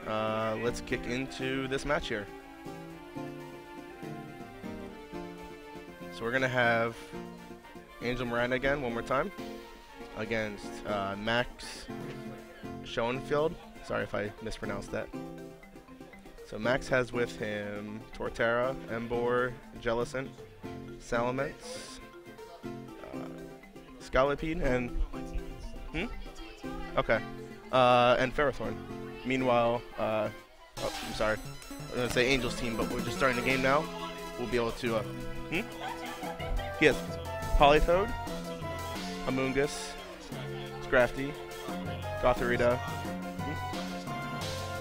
let's kick into this match here. So we're going to have Angel Miranda again, one more time, against Max Schoenfeld. Sorry if I mispronounced that. So Max has with him Torterra, Embor, Jellicent, Salamence, Scolipede, and... Okay. And Ferrothorn. Meanwhile, oh, I'm sorry. I'm going to say Angel's team, but we're just starting the game now. We'll be able to... He has Politoed, Amoonguss, Scrafty, Gothorita,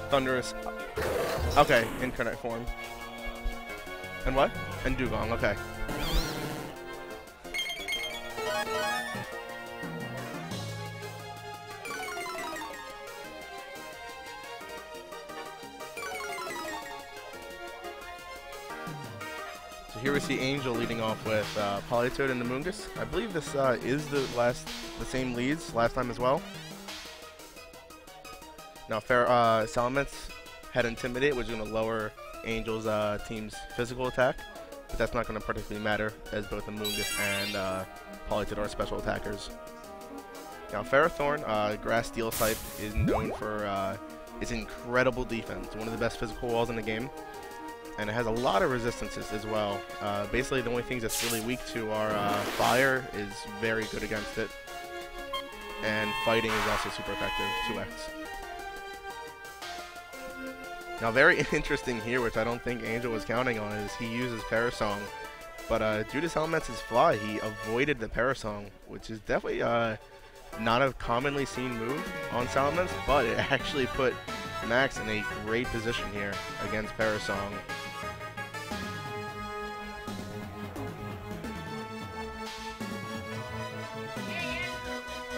Thundurus. Okay, Incarnate form. And what? And Dugong, okay. So here we see Angel leading off with Politoed and Amoonguss. I believe this is the same leads last time as well. Now, Salamence had Intimidate, which is going to lower Angel's team's physical attack, but that's not going to particularly matter, as both Amoonguss and Politoed are special attackers. Now, Ferrothorn, Grass Steel type, is known for its incredible defense. One of the best physical walls in the game, and it has a lot of resistances as well. Basically, the only things that's really weak to are Fire is very good against it, and Fighting is also super effective, 2x. Now, very interesting here, which I don't think Angel was counting on, is he uses Parasong. But due to Salamence's Fly, he avoided the Parasong, which is definitely not a commonly seen move on Salamence, but it actually put Max in a great position here against Parasong.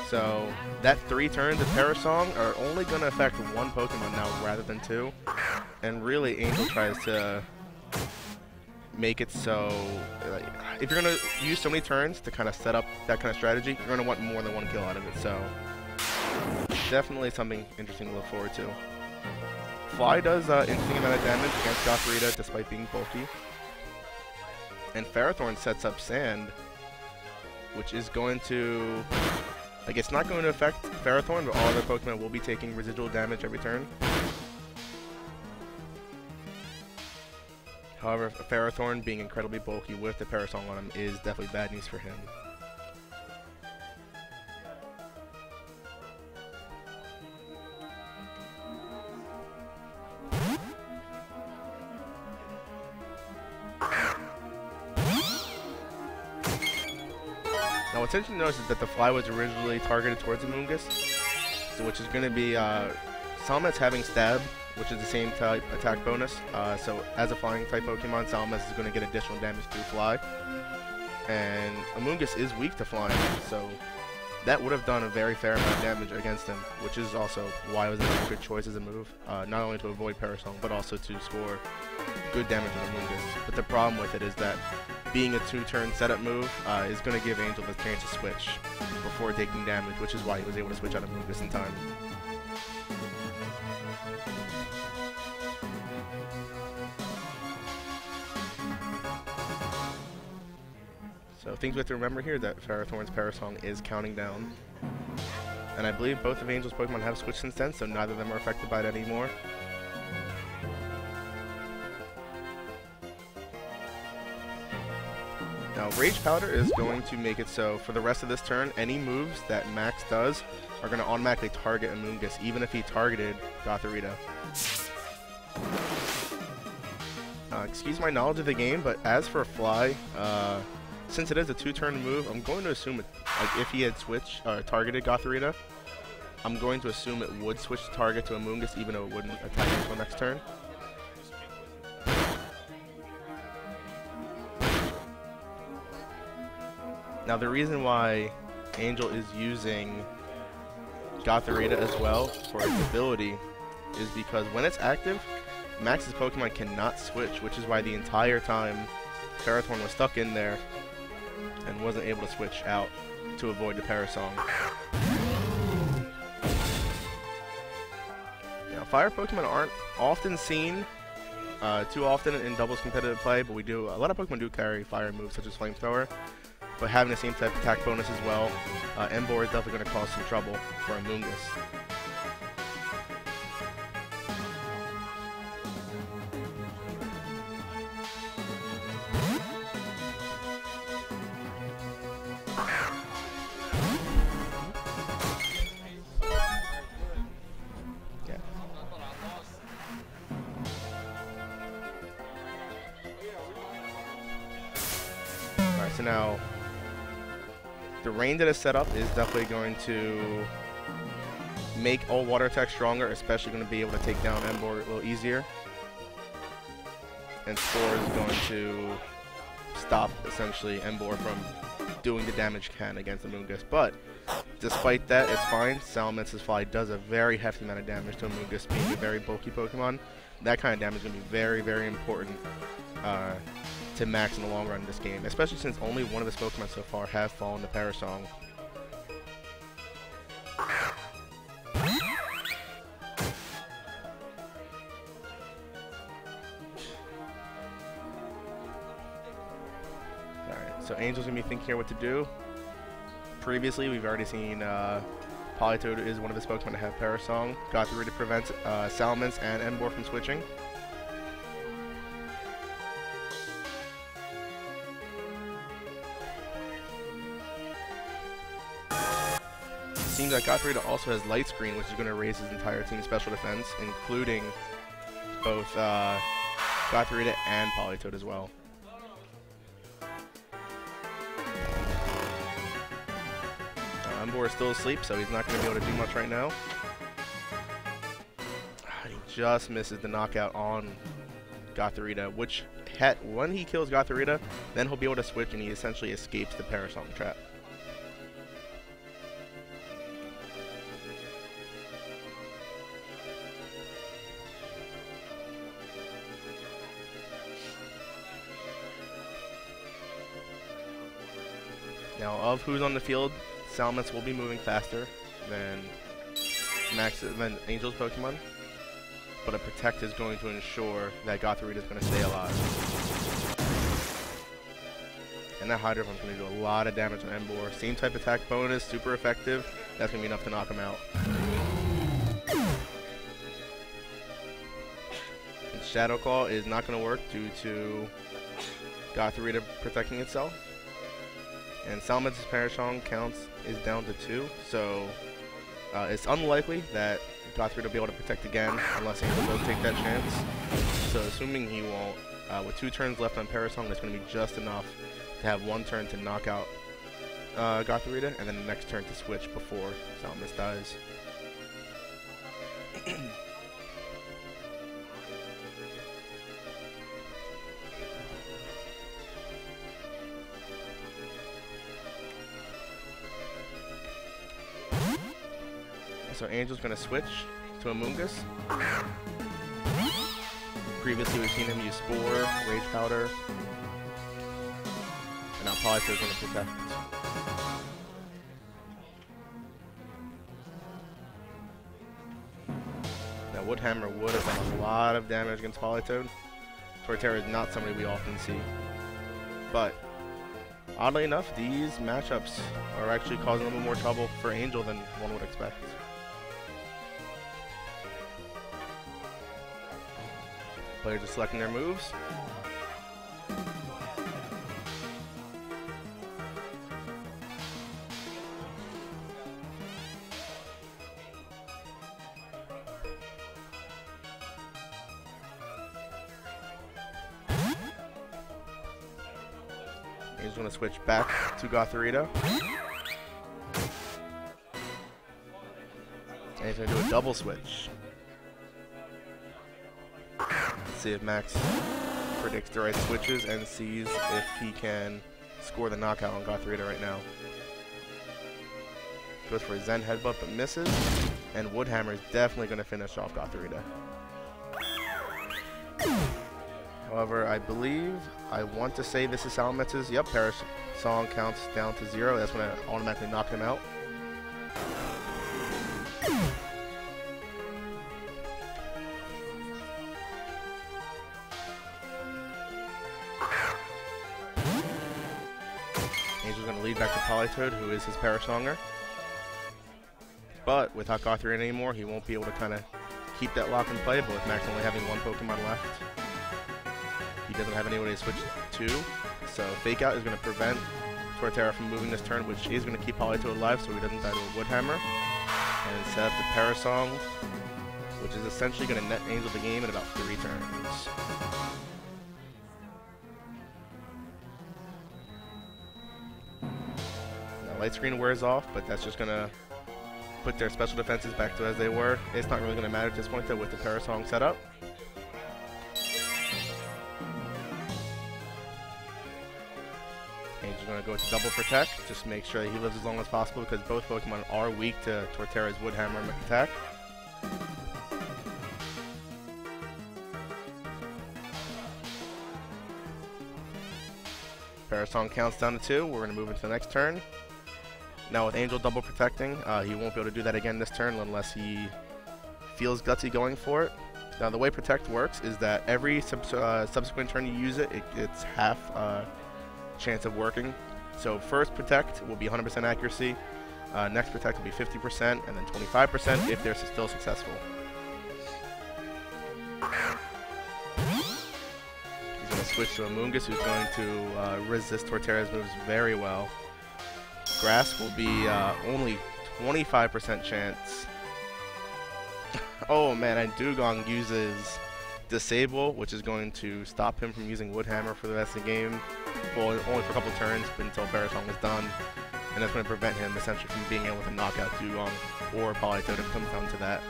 So that 3 turns of Parasong are only going to affect one Pokemon now rather than 2. And really, Angel tries to make it so, like, if you're going to use so many turns to kind of set up that kind of strategy, you're going to want more than 1 kill out of it. So definitely something interesting to look forward to. Fly does interesting amount of damage against Gothorita despite being bulky. And Ferrothorn sets up Sand, which is going to... Like, it's not going to affect Ferrothorn, but all other Pokemon will be taking residual damage every turn. However, Ferrothorn being incredibly bulky with the Parasong on him is definitely bad news for him. Now, what's interesting to notice is that the Fly was originally targeted towards Amoonguss, so which is going to be Salamence having Stab, which is the same type attack bonus. So as a flying type Pokemon, Salamence is going to get additional damage through Fly. And Amoonguss is weak to flying, so that would have done a very fair amount of damage against him, which is also why it was a good choice as a move. Not only to avoid Parasong, but also to score good damage with Amoonguss. But the problem with it is that being a 2-turn setup move is going to give Angel the chance to switch before taking damage, which is why he was able to switch out of Amoonguss in time. So things we have to remember here that Ferrothorn's Parasong is counting down. And I believe both of Angel's Pokemon have switched since then, so neither of them are affected by it anymore. Now, Rage Powder is going to make it so for the rest of this turn, any moves that Max does are going to automatically target Amoonguss, even if he targeted Gothorita. Excuse my knowledge of the game, but as for Fly, since it is a 2-turn move, I'm going to assume it, like, if he had targeted Gothorita, I'm going to assume it would switch the target to Amoonguss, even though it wouldn't attack until next turn. Now, the reason why Angel is using Gothorita as well for its ability is because when it's active, Max's Pokemon cannot switch, which is why the entire time Ferrothorn was stuck in there and wasn't able to switch out to avoid the Parasong. Now, fire Pokemon aren't often seen too often in doubles competitive play, but we do, a lot of Pokemon do carry fire moves such as Flamethrower, but having the same type of attack bonus as well, Emboar is definitely going to cause some trouble for a Moongus. So now, the rain that is set up is definitely going to make all water attacks stronger, especially going to be able to take down Emboar a little easier. And Spore is going to stop, essentially, Emboar from doing the damage it can against the Moongus. But, despite that, it's fine. Salamence' Fly does a very hefty amount of damage to a Moongus, being a very bulky Pokemon. That kind of damage is going to be very, very important to max in the long run in this game, especially since only one of his Pokemon so far have fallen to Parasong. Alright, so Angel's gonna be thinking here what to do. Previously, we've already seen Politoed is one of his Pokemon to have Parasong. Gothorita prevents Salamence and Emboar from switching. Seems like Gothorita also has Light Screen, which is going to raise his entire team's special defense, including both Gothorita and Politoed as well. Emboar is still asleep, so he's not going to be able to do much right now. He just misses the knockout on Gothorita, which when he kills Gothorita, then he'll be able to switch and he essentially escapes the Parasong trap. Now, of who's on the field, Salamence will be moving faster than Angel's Pokemon, but a Protect is going to ensure that Gothorita is going to stay alive. And that Hydro Pump's going to do a lot of damage on Emboar. Same type attack bonus, super effective. That's going to be enough to knock him out. And Shadow Claw is not going to work due to Gothorita protecting itself. And Salamence's Parasong counts is down to 2, so it's unlikely that Gothorita will be able to protect again unless Angel does take that chance. So assuming he won't, with 2 turns left on Parasong, that's going to be just enough to have 1 turn to knock out Gothorita, and then the next turn to switch before Salamence dies. So Angel's going to switch to a Moongus. Previously we've seen him use Spore, Rage Powder, and now Politoed's going to protect. Now Woodhammer would have done a lot of damage against Politoed. Torterra is not somebody we often see. But oddly enough, these matchups are actually causing a little more trouble for Angel than one would expect. Players are selecting their moves. He's going to switch back to Gothorita. And he's going to do a double switch. See if Max predicts the right switches and sees if he can score the knockout on Gothorita right now. Goes for a Zen Headbutt but misses, and Woodhammer is definitely going to finish off Gothorita. However, I believe, I want to say this is Salamence's. Yep, Parasong counts down to 0. That's going to automatically knock him out. lead back to Politoed, who is his Parasonger. But without Gothrian anymore, he won't be able to kind of keep that lock in play, but with Max only having one Pokemon left, he doesn't have anybody to switch to. So Fake Out is going to prevent Torterra from moving this turn, which is going to keep Politoed alive so he doesn't die to a Wood Hammer. And set up the Parasong, which is essentially going to net Angel the game in about 3 turns. Now Light Screen wears off, but that's just going to put their special defenses back to as they were. It's not really going to matter at this point though with the Parasong set up. Angel's going to go to Double Protect, just make sure that he lives as long as possible because both Pokemon are weak to Torterra's Wood Hammer attack. Parasong counts down to 2. We're going to move into the next turn. Now with Angel double protecting, he won't be able to do that again this turn unless he feels gutsy going for it. Now the way Protect works is that every subsequent turn you use it, it's half chance of working. So first Protect will be 100% accuracy, next Protect will be 50%, and then 25% if they're still successful. He's going to switch to a Moongus who's going to resist Torterra's moves very well. Grass will be only 25% chance. Oh man, and Dugong uses Disable, which is going to stop him from using Wood Hammer for the rest of the game. Well, only for a couple turns until Parasong is done. And that's going to prevent him essentially from being able to knock out Dugong or Politoed if it comes down to that.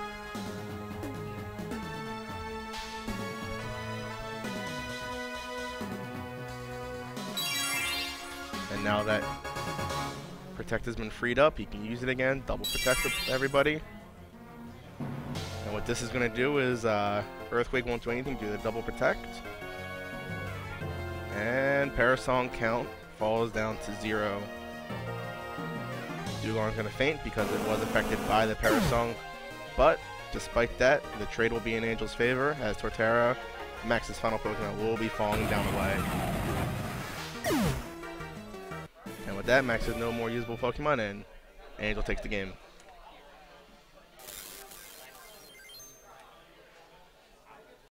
And now that Protect has been freed up, he can use it again, double protect with everybody. And what this is going to do is Earthquake won't do anything, do the double protect. And Parasong count falls down to 0. Dugong's going to faint because it was affected by the Parasong. But despite that, the trade will be in Angel's favor as Torterra, Max's final Pokemon, will be falling down away. And with that, Max has no more usable Pokemon, and Angel takes the game.